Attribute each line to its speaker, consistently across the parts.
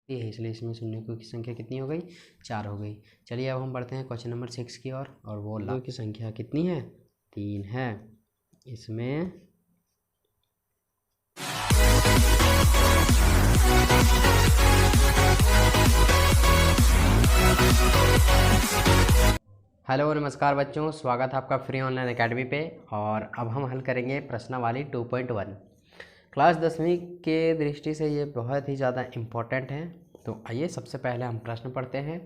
Speaker 1: ये है, इसलिए इसमें शून्यों की संख्या कितनी हो गई, 4 हो गई। चलिए अब हम बढ़ते हैं क्वेश्चन नंबर 6 की ओर, और वो लाभ की संख्या कितनी है, 3 है। इसमें हेलो नमस्कार बच्चों, स्वागत है आपका फ्री ऑनलाइन एकेडमी पे। और अब हम हल करेंगे प्रश्नावली 2.1। क्लास 10वीं के दृष्टि से ये बहुत ही ज़्यादा इम्पोर्टेंट है। तो आइए सबसे पहले हम प्रश्न पढ़ते हैं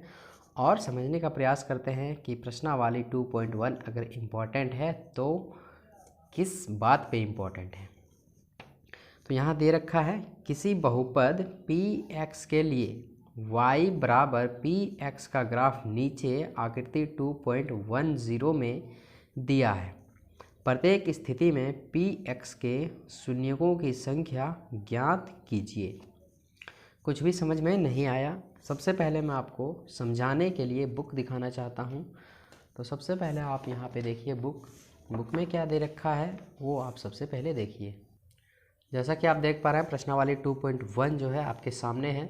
Speaker 1: और समझने का प्रयास करते हैं कि प्रश्नावली 2.1 अगर इम्पोर्टेंट है तो किस बात पे इम्पोर्टेंट है। तो यहाँ दे रखा है किसी बहुपद px के लिए y बराबर px का ग्राफ नीचे आकृति 2.10 में दिया है। प्रत्येक स्थिति में px के शून्यकों की संख्या ज्ञात कीजिए। कुछ भी समझ में नहीं आया। सबसे पहले मैं आपको समझाने के लिए बुक दिखाना चाहता हूँ। तो सबसे पहले आप यहाँ पे देखिए बुक में क्या दे रखा है वो आप सबसे पहले देखिए। जैसा कि आप देख पा रहे हैं प्रश्नावली 2.1 जो है आपके सामने है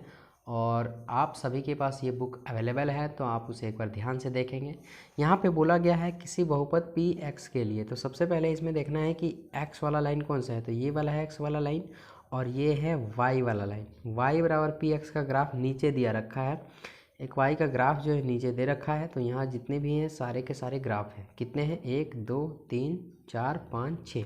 Speaker 1: और आप सभी के पास ये बुक अवेलेबल है, तो आप उसे एक बार ध्यान से देखेंगे। यहाँ पे बोला गया है किसी बहुपद px के लिए। तो सबसे पहले इसमें देखना है कि x वाला लाइन कौन सा है। तो ये वाला है x वाला लाइन और ये है y वाला लाइन। y बराबर px का ग्राफ नीचे दिया रखा है। एक y का ग्राफ जो है नीचे दे रखा है। तो यहाँ जितने भी हैं सारे के सारे ग्राफ हैं। कितने हैं, 1 2 3 4 5 6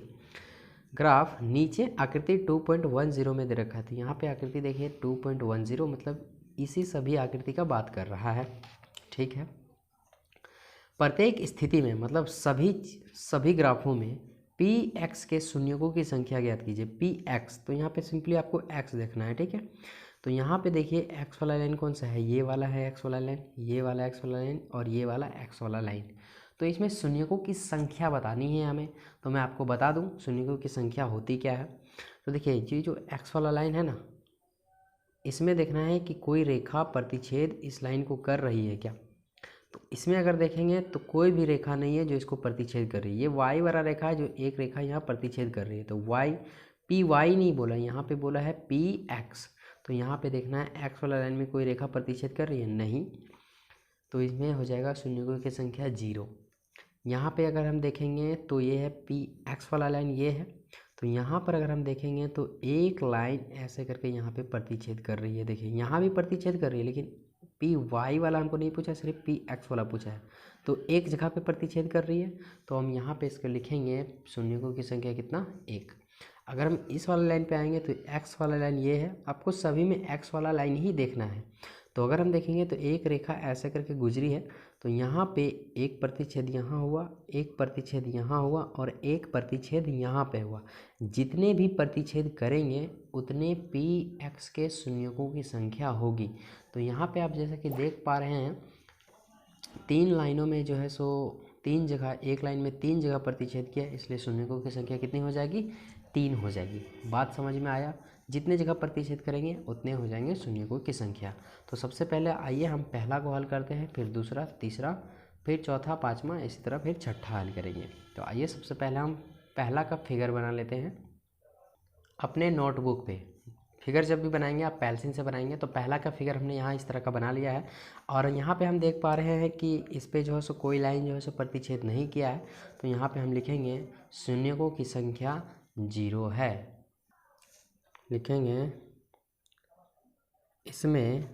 Speaker 1: ग्राफ नीचे आकृति 2.10 में दे रखा था। यहाँ पे आकृति देखिए 2.10 मतलब इसी सभी आकृति का बात कर रहा है। ठीक है। प्रत्येक स्थिति में मतलब सभी ग्राफों में px के शून्यकों की संख्या ज्ञात कीजिए। px तो यहाँ पे सिंपली आपको x देखना है। ठीक है। तो यहाँ पे देखिए x वाला लाइन कौन सा है, ये वाला है x वाला लाइन, ये वाला x वाला लाइन और ये वाला x वाला लाइन। तो इसमें शून्यकों की संख्या बतानी है हमें। तो मैं आपको बता दूं शून्यकों की संख्या होती क्या है। तो देखिए ये जो x वाला लाइन है ना, इसमें देखना है कि कोई रेखा प्रतिच्छेद इस लाइन को कर रही है क्या। तो इसमें अगर देखेंगे तो कोई भी रेखा नहीं है जो इसको प्रतिच्छेद कर रही है। ये y वाला रेखा है जो एक रेखा यहाँ प्रतिच्छेद कर रही है। तो y py नहीं बोला, यहाँ पे बोला है px। तो यहाँ पे देखना है x वाला लाइन में कोई रेखा प्रतिच्छेद कर रही है, नहीं। तो इसमें हो जाएगा शून्यकों की संख्या 0। यहाँ पे अगर हम देखेंगे तो ये है px वाला लाइन, ये है। तो यहाँ पर अगर हम देखेंगे तो एक लाइन ऐसे करके यहाँ पे प्रतिच्छेद कर रही है। देखिए यहाँ भी प्रतिच्छेद कर रही है, लेकिन py वाला हमको नहीं पूछा, सिर्फ px वाला पूछा है। तो एक जगह पे प्रतिच्छेद कर रही है। तो हम यहाँ पे इसको लिखेंगे शून्यकों की संख्या कितना, 1। अगर हम इस वाला लाइन पे आएंगे तो x वाला लाइन ये है। आपको सभी में x वाला लाइन ही देखना है। तो अगर हम देखेंगे तो एक रेखा ऐसे करके गुजरी है। तो यहाँ पे एक प्रतिच्छेद यहाँ हुआ, एक प्रतिच्छेद यहाँ हुआ और एक प्रतिच्छेद यहाँ पे हुआ। जितने भी प्रतिच्छेद करेंगे उतने px के शून्यकों की संख्या होगी। तो यहाँ पे आप जैसा कि देख पा रहे हैं 3 लाइनों में जो है सो 3 जगह, एक लाइन में 3 जगह प्रतिच्छेद किया, इसलिए शून्यकों की संख्या कितनी हो जाएगी, 3 हो जाएगी। बात समझ में आया। जितने जगह प्रतिच्छेद करेंगे उतने हो जाएंगे शून्यकों की संख्या। तो सबसे पहले आइए हम पहला को हल करते हैं, फिर दूसरा, तीसरा, फिर चौथा, पाँचवा, इसी तरह फिर छठा हल करेंगे। तो आइए सबसे पहले हम पहला का फिगर बना लेते हैं अपने नोटबुक पे। फिगर जब भी बनाएंगे आप पेंसिल से बनाएंगे। तो पहला का फिगर हमने यहाँ इस तरह का बना लिया है और यहाँ पे हम देख पा रहे हैं कि इस पे जो है सो कोई लाइन जो है सो प्रतिच्छेद नहीं किया है। तो यहाँ पे हम लिखेंगे शून्यकों की संख्या 0 है, लिखेंगे इसमें।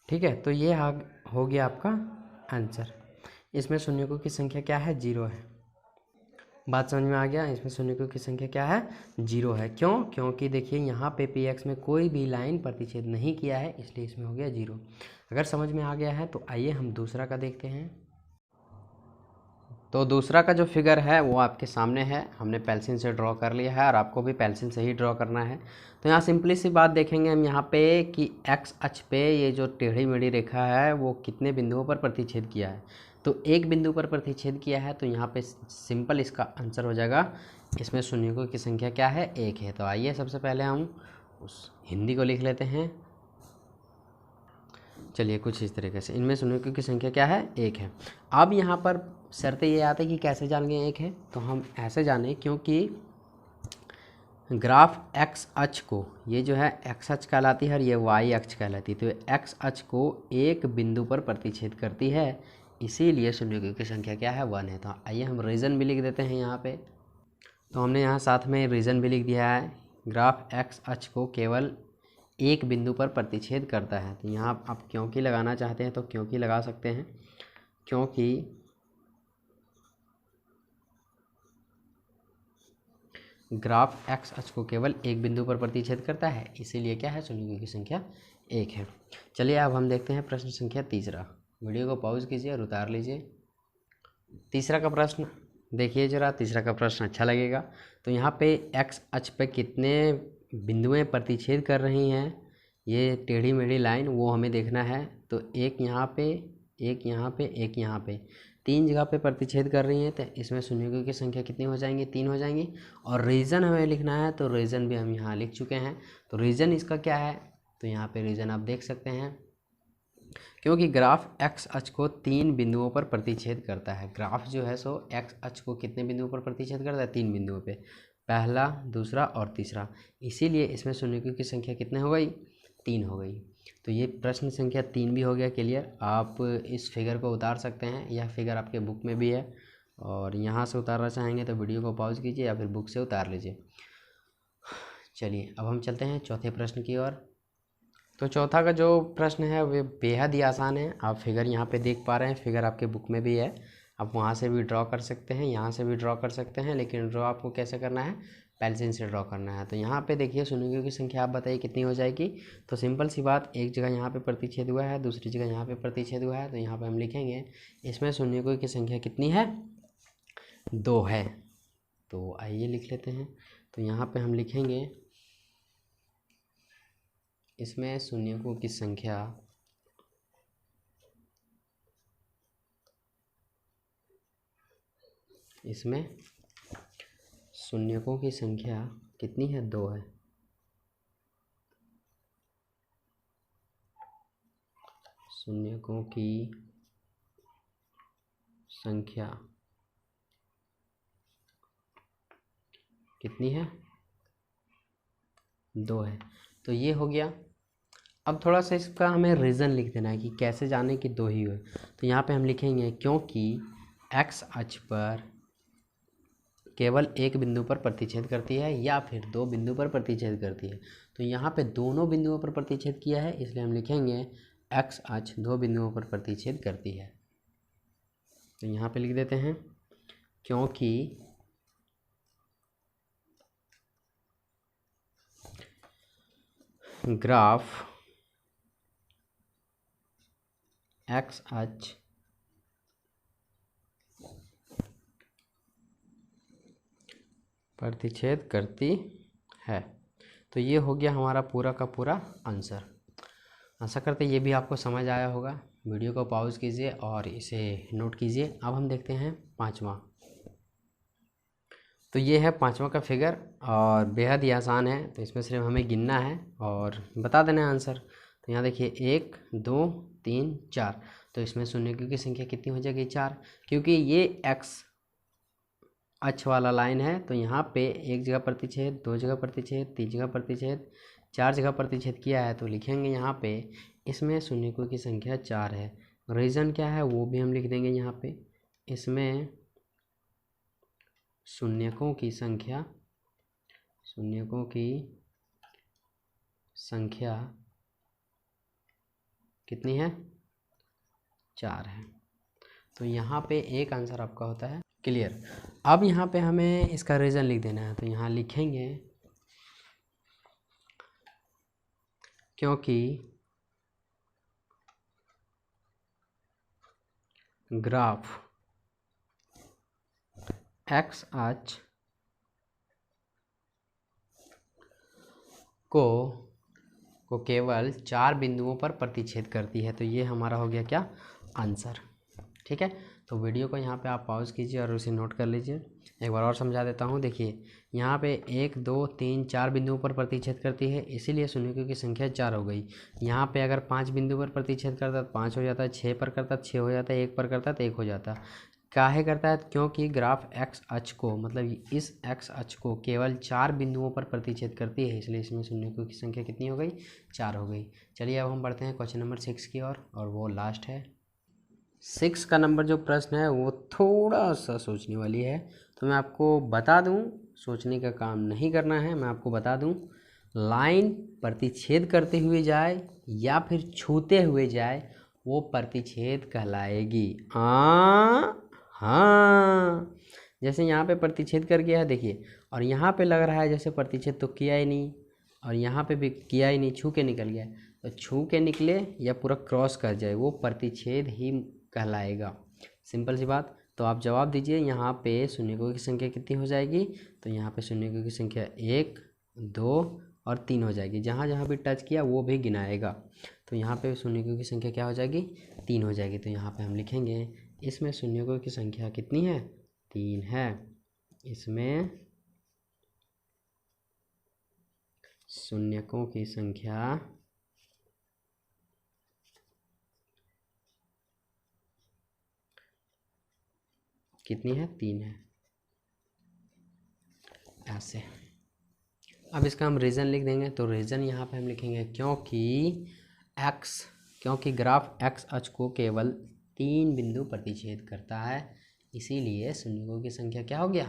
Speaker 1: ठीक है। तो ये हो गया आपका आंसर। इसमें शून्यकों की संख्या क्या है, 0 है। बात समझ में आ गया। इसमें शून्यकों की संख्या क्या है, 0 है। क्यों? क्योंकि देखिए यहाँ पे px में कोई भी लाइन प्रतिच्छेद नहीं किया है, इसलिए इसमें हो गया 0। अगर समझ में आ गया है तो आइए हम दूसरा का देखते हैं। तो दूसरा का जो फिगर है वो आपके सामने है। हमने पेंसिल से ड्रॉ कर लिया है और आपको भी पेंसिल से ही ड्रॉ करना है। तो यहाँ सिंपली सी बात देखेंगे हम यहाँ पे कि x अक्ष पे ये जो टेढ़ी मेढ़ी रेखा है वो कितने बिंदुओं पर प्रतिच्छेद किया है। तो एक बिंदु पर प्रतिच्छेद किया है। तो यहाँ पे सिंपल इसका आंसर हो जाएगा। इसमें शून्यकों की संख्या क्या है, 1 है। तो आइए सबसे पहले हम उस हिंदी को लिख लेते हैं। चलिए कुछ इस तरीके से, इनमें शून्यकों की संख्या क्या है, 1 है। अब यहाँ पर शर्त ये आती है कि कैसे जान गए 1 है। तो हम ऐसे जाने क्योंकि ग्राफ एक्स अक्ष को, ये जो है एक्स अक्ष कहलाती है और ये वाई अक्ष कहलाती है, तो एक्स अक्ष को एक बिंदु पर प्रतिच्छेद करती है, इसीलिए शून्यकों की संख्या क्या है 1 है। तो आइए हम रीज़न भी लिख देते हैं यहाँ पे। तो हमने यहाँ साथ में रीज़न भी लिख दिया है, ग्राफ एक्स अक्ष को केवल एक बिंदु पर प्रतिच्छेद करता है। तो यहाँ आप क्योंकि लगाना चाहते हैं तो क्योंकि लगा सकते हैं, क्योंकि ग्राफ एक्स अक्ष को केवल एक बिंदु पर प्रतिच्छेद करता है, इसीलिए क्या है, शून्यकों की संख्या 1 है। चलिए अब हम देखते हैं प्रश्न संख्या 3। वीडियो को पॉज कीजिए और उतार लीजिए। तीसरा का प्रश्न देखिए जरा, तीसरा का प्रश्न अच्छा लगेगा। तो यहाँ पे एक्स अक्ष पे कितने बिंदुएं प्रतिच्छेद कर रही हैं, ये टेढ़ी मेढ़ी लाइन, वो हमें देखना है। तो एक यहाँ पे, एक यहाँ पे, एक यहाँ पे, 3 जगह पे प्रतिच्छेद कर रही हैं, तो इसमें शून्यकों की संख्या कितनी हो जाएंगी, 3 हो जाएंगी। और रीज़न हमें लिखना है, तो रीज़न भी हम यहाँ लिख चुके हैं। तो रीज़न इसका क्या है, तो यहाँ पे रीज़न आप देख सकते हैं, क्योंकि ग्राफ एक्स अक्ष को 3 बिंदुओं पर प्रतिच्छेद करता है। ग्राफ जो है सो एक्स अक्ष को कितने बिंदुओं पर प्रतिच्छेद करता है, 3 बिंदुओं पे, पहला, दूसरा और तीसरा, इसीलिए इसमें शून्यकों की संख्या कितने हो गई, 3 हो गई। तो ये प्रश्न संख्या 3 भी हो गया क्लियर। आप इस फिगर को उतार सकते हैं, यह फिगर आपके बुक में भी है, और यहाँ से उतारना चाहेंगे तो वीडियो को पॉज कीजिए या फिर बुक से उतार लीजिए। चलिए अब हम चलते हैं चौथे प्रश्न की ओर। तो चौथा का जो प्रश्न है वे बेहद ही आसान है। आप फिगर यहाँ पे देख पा रहे हैं, फिगर आपके बुक में भी है, आप वहाँ से भी ड्रॉ कर सकते हैं, यहाँ से भी ड्रॉ कर सकते हैं, लेकिन ड्रॉ आपको कैसे करना है, पेंसिल से ड्रॉ करना है। तो यहाँ पे देखिए शून्यकों की संख्या आप बताइए कितनी हो जाएगी। तो सिंपल सी बात, एक जगह यहाँ पे प्रतिच्छेद हुआ है, दूसरी जगह यहाँ पे प्रतिच्छेद हुआ है, तो यहाँ पे हम लिखेंगे इसमें शून्यकों की संख्या कितनी है, 2 है। तो आइए लिख लेते हैं। तो यहाँ पे हम लिखेंगे इसमें शून्यकों की संख्या कितनी है, 2 है। शून्यकों की संख्या कितनी है, 2 है। तो ये हो गया। अब थोड़ा सा इसका हमें रीज़न लिख देना है कि कैसे जाने कि 2 ही हुए। तो यहाँ पे हम लिखेंगे क्योंकि एक्स अक्ष पर केवल एक बिंदु पर प्रतिच्छेद करती है या फिर 2 बिंदु पर प्रतिच्छेद करती है। तो यहाँ पे दोनों बिंदुओं पर प्रतिच्छेद किया है, इसलिए हम लिखेंगे एक्स अक्ष 2 बिंदुओं पर प्रतिच्छेद करती है। तो यहाँ पे लिख देते हैं क्योंकि ग्राफ एक्स अक्ष प्रतिच्छेद करती है। तो ये हो गया हमारा पूरा का पूरा आंसर। आशा करते ये भी आपको समझ आया होगा। वीडियो को पॉज कीजिए और इसे नोट कीजिए। अब हम देखते हैं 5वां। तो ये है 5वां का फिगर और बेहद ही आसान है। तो इसमें सिर्फ हमें गिनना है और बता देना है आंसर। तो यहाँ देखिए 1 2 3 4, तो इसमें शून्यकों की संख्या कितनी हो जाएगी, 4, क्योंकि ये एक्स अक्ष वाला लाइन है। तो यहाँ पे एक जगह प्रतिच्छेद, 2 जगह प्रतिच्छेद, 3 जगह प्रतिच्छेद, 4 जगह प्रतिच्छेद किया है। तो लिखेंगे यहाँ पे इसमें शून्यकों की संख्या 4 है। रीज़न क्या है वो भी हम लिख देंगे यहाँ पे, इसमें शून्यकों की संख्या कितनी है, 4 है। तो यहाँ पे एक आंसर आपका होता है क्लियर। अब यहाँ पे हमें इसका रीज़न लिख देना है। तो यहाँ लिखेंगे क्योंकि ग्राफ एक्स अक्ष को केवल 4 बिंदुओं पर प्रतिच्छेद करती है। तो ये हमारा हो गया क्या, आंसर। ठीक है, तो वीडियो को यहाँ पे आप पॉज कीजिए और उसे नोट कर लीजिए। एक बार और समझा देता हूँ। देखिए यहाँ पे 1 2 3 4 बिंदुओं पर प्रतिच्छेद करती है, इसीलिए शून्यकों की संख्या 4 हो गई। यहाँ पे अगर 5 बिंदु पर प्रतिच्छेद करता तो 5 हो जाता, 6 पर करता 6 हो जाता, 1 पर करता तो 1 हो जाता। काहे करता है? क्योंकि ग्राफ एक्स अक्ष को, मतलब इस एक्स अक्ष को केवल 4 बिंदुओं पर प्रतिच्छेद करती है, इसलिए इसमें शून्यकों की संख्या कितनी हो गई? 4 हो गई। चलिए अब हम बढ़ते हैं क्वेश्चन नंबर 6 की ओर, और वो लास्ट है। 6 का नंबर जो प्रश्न है वो थोड़ा सा सोचने वाली है, तो मैं आपको बता दूं, सोचने का काम नहीं करना है, मैं आपको बता दूं, लाइन प्रतिच्छेद करते हुए जाए या फिर छूते हुए जाए, वो प्रतिच्छेद कहलाएगी। हाँ, जैसे यहाँ पे प्रतिच्छेद कर गया है देखिए, और यहाँ पे लग रहा है जैसे प्रतिच्छेद तो किया ही नहीं, और यहाँ पे भी किया ही नहीं, छू के निकल गया। तो छू के निकले या पूरा क्रॉस कर जाए, वो प्रतिच्छेद ही कहलाएगा। सिंपल सी बात। तो आप जवाब दीजिए, यहाँ पे शून्यकों की संख्या कितनी हो जाएगी? तो यहाँ पे शून्यकों की संख्या 1, 2 और 3 हो जाएगी। जहाँ जहाँ भी टच किया वो भी गिनाएगा। तो यहाँ पे शून्यकों की संख्या क्या हो जाएगी? 3 हो जाएगी। तो यहाँ पे हम लिखेंगे, इसमें शून्यकों की संख्या कितनी है? 3 है। इसमें शून्यकों की संख्या कितनी है? 3 है। ऐसे। अब इसका हम रीज़न लिख देंगे। तो रीज़न यहाँ पे हम लिखेंगे क्योंकि ग्राफ एक्स अक्ष को केवल 3 बिंदु प्रतिच्छेद करता है, इसीलिए शून्यकों की संख्या क्या हो गया?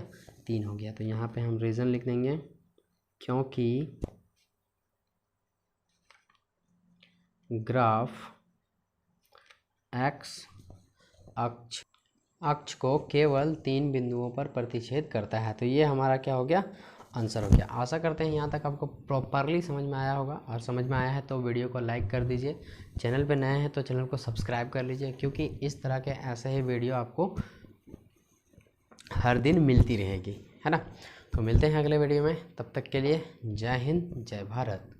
Speaker 1: 3 हो गया। तो यहाँ पे हम रीज़न लिख देंगे, क्योंकि ग्राफ एक्स अक्ष को केवल 3 बिंदुओं पर प्रतिच्छेद करता है। तो ये हमारा क्या हो गया? आंसर हो गया। आशा करते हैं यहाँ तक आपको प्रॉपरली समझ में आया होगा, और समझ में आया है तो वीडियो को लाइक कर दीजिए। चैनल पे नए हैं तो चैनल को सब्सक्राइब कर लीजिए, क्योंकि इस तरह के ऐसे ही वीडियो आपको हर दिन मिलती रहेगी, है ना। तो मिलते हैं अगले वीडियो में, तब तक के लिए जय हिंद, जय भारत।